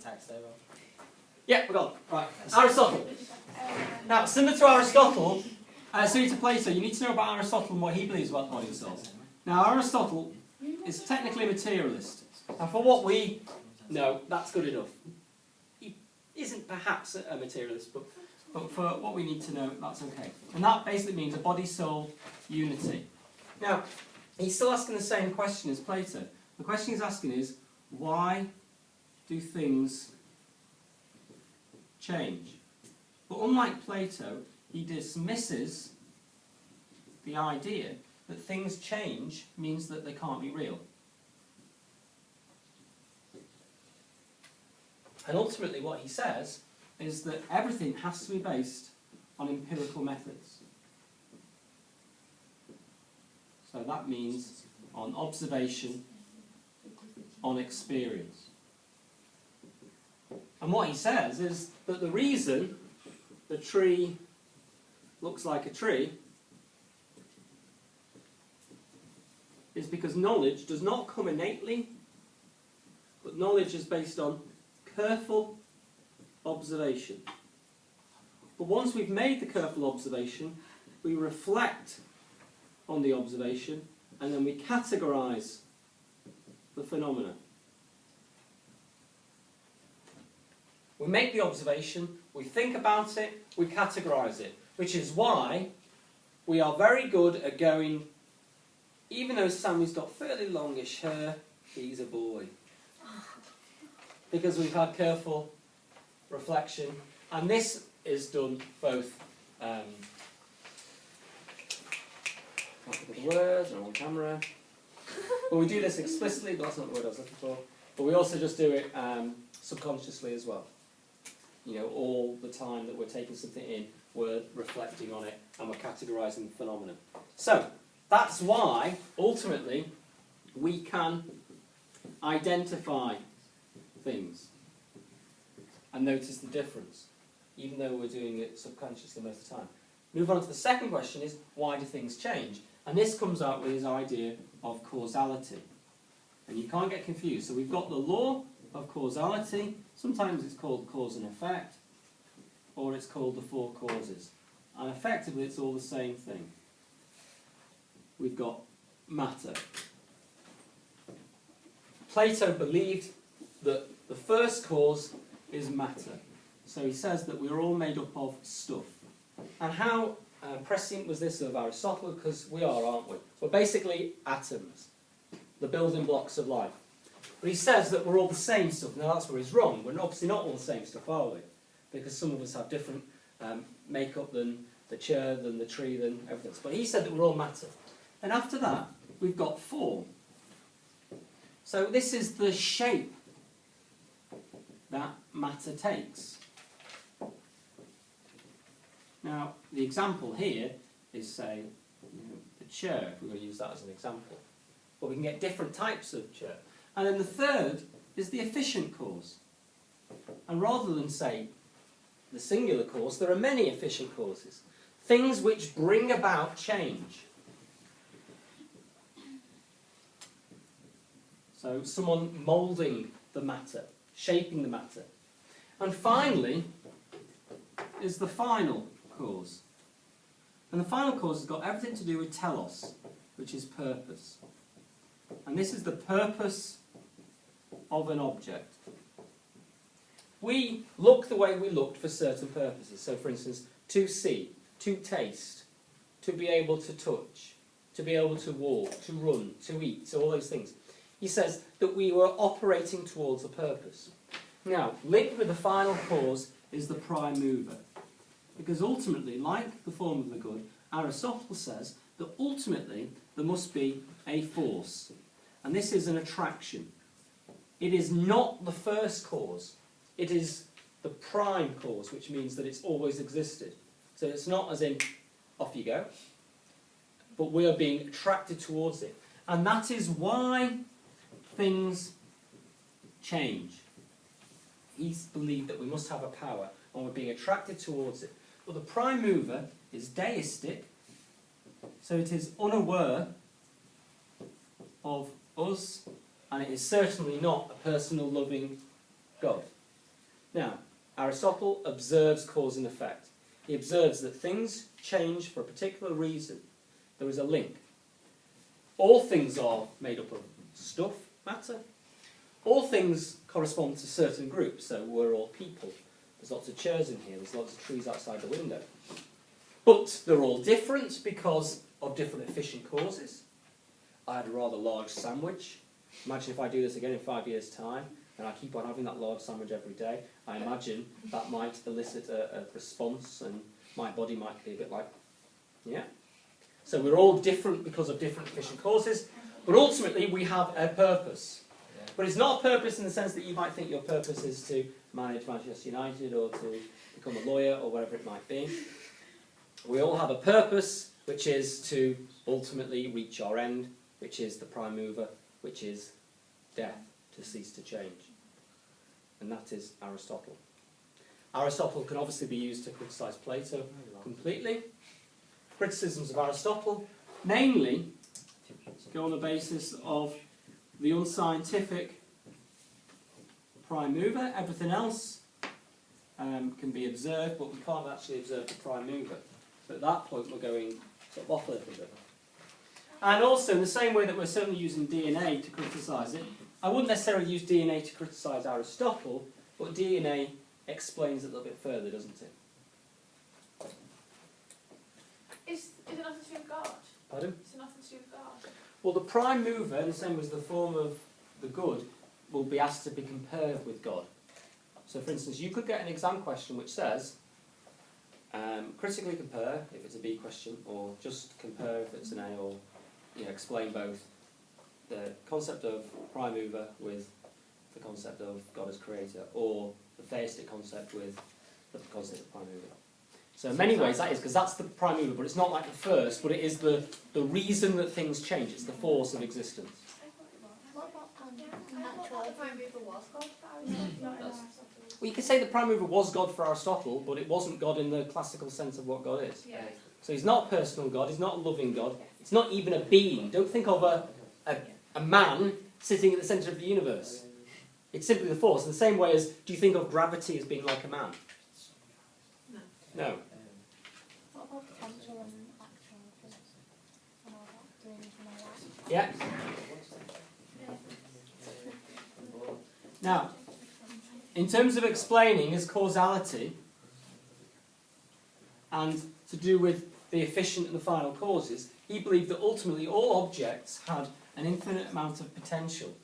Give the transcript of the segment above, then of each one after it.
Text over. Yeah, we got it. Right. Aristotle. Now, similar to Aristotle, similar to Plato, you need to know about Aristotle and what he believes about the body and soul. Now, Aristotle is technically a materialist. And for what we know, that's good enough. He isn't perhaps a materialist, but for what we need to know, that's okay. And that basically means a body-soul unity. Now, he's still asking the same question as Plato. The question he's asking is, why do things change? But unlike Plato, he dismisses the idea that things change means that they can't be real. And ultimately what he says is that everything has to be based on empirical methods. So that means on observation, on experience. And what he says is that the reason the tree looks like a tree is because knowledge does not come innately, but knowledge is based on careful observation. But once we've made the careful observation, we reflect on the observation and then we categorise the phenomena. We make the observation, we think about it, we categorise it, which is why we are very good at going, even though Sammy's got fairly longish hair, he's a boy. Because we've had careful reflection, and this is done both the words or on camera. But we do this explicitly, but that's not the word I was looking for. But we also just do it subconsciously as well. You know, all the time that we're taking something in, we're reflecting on it and we're categorising the phenomenon. So, that's why, ultimately, we can identify things and notice the difference, even though we're doing it subconsciously most of the time. Move on to the second question is, why do things change? And this comes out with his idea of causality. And you can't get confused. So we've got the law of causality. Sometimes it's called cause and effect, or it's called the four causes. And effectively it's all the same thing. We've got matter. Plato believed that the first cause is matter. So he says that we're all made up of stuff. And how prescient was this of Aristotle? Because we are, aren't we? We're basically atoms, the building blocks of life. But he says that we're all the same stuff. Now that's where he's wrong. We're obviously not all the same stuff, are we? Because some of us have different makeup than the chair, than the tree, than everything else. But he said that we're all matter. And after that, we've got form. So this is the shape that matter takes. Now, the example here is, say, the chair, if we're going to use that as an example. But we can get different types of chair. And then the third is the efficient cause. And rather than say the singular cause, there are many efficient causes. Things which bring about change. So someone moulding the matter, shaping the matter. And finally is the final cause. And the final cause has got everything to do with telos, which is purpose. And this is the purpose of an object. We look the way we looked for certain purposes. So for instance, to see, to taste, to be able to touch, to be able to walk, to run, to eat, so all those things. He says that we were operating towards a purpose. Now, linked with the final cause is the prime mover. Because ultimately, like the form of the good, Aristotle says that ultimately there must be a force. And this is an attraction. It is not the first cause. It is the prime cause, which means that it's always existed. So it's not as in, off you go, but we are being attracted towards it. And that is why things change. He's believed that we must have a power, and we're being attracted towards it. But the prime mover is deistic, so it is unaware of us, and it is certainly not a personal loving God. Now, Aristotle observes cause and effect. He observes that things change for a particular reason. There is a link. All things are made up of stuff, matter. All things correspond to certain groups, so we're all people. There's lots of chairs in here, there's lots of trees outside the window. But they're all different because of different efficient causes. I had a rather large sandwich. Imagine if I do this again in 5 years' time, and I keep on having that large sandwich every day. I imagine that might elicit a response, and my body might be a bit like, yeah. So we're all different because of different efficient causes, but ultimately we have a purpose. But it's not a purpose in the sense that you might think your purpose is to manage Manchester United or to become a lawyer or whatever it might be. We all have a purpose, which is to ultimately reach our end, which is the prime mover, which is death, to cease to change. And that is Aristotle. Aristotle can obviously be used to criticise Plato completely. Criticisms of Aristotle, namely, go on the basis of the unscientific prime mover. Everything else can be observed, but we can't actually observe the prime mover. So at that point we're going sort of off a little bit. And also, in the same way that we're certainly using DNA to criticise it, I wouldn't necessarily use DNA to criticise Aristotle, but DNA explains it a little bit further, doesn't it? Is it nothing to do with God? Pardon? Is it nothing to do with God? Well, the prime mover, in the same as the form of the good, will be asked to be compared with God. So, for instance, you could get an exam question which says, critically compare if it's a B question, or just compare if it's an A, or explain both the concept of prime mover with the concept of God as creator, or the theistic concept with the concept of prime mover. So in many ways that is, because that's the prime mover, but it's not like the first, but it is the reason that things change. It's the force of existence. What about I thought the prime mover was God for Aristotle. Well, you could say the prime mover was God for Aristotle, but it wasn't God in the classical sense of what God is. Yeah. So he's not a personal God, he's not a loving God, it's not even a being. Don't think of a man sitting at the centre of the universe. It's simply the force. In the same way as, do you think of gravity as being like a man? No. What about potential and actual? And all that, doing something like that? Yeah. Now, in terms of explaining his causality, and to do with the efficient and the final causes, he believed that ultimately all objects had an infinite amount of potential,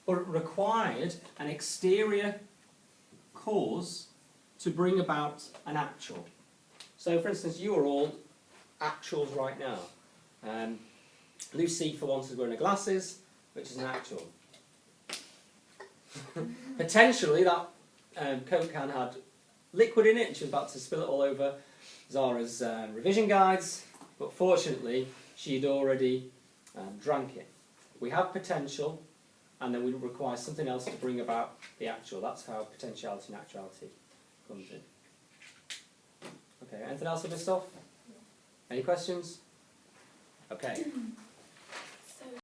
but it required an exterior cause to bring about an actual. So, for instance, you are all actuals right now. Lucy, for once, is wearing her glasses, which is an actual. Potentially, that Coke can had liquid in it, and she was about to spill it all over Zara's revision guides, but fortunately, she'd already drank it. We have potential, and then we require something else to bring about the actual. That's how potentiality and actuality comes in. Okay, anything else I missed off? Any questions? Okay.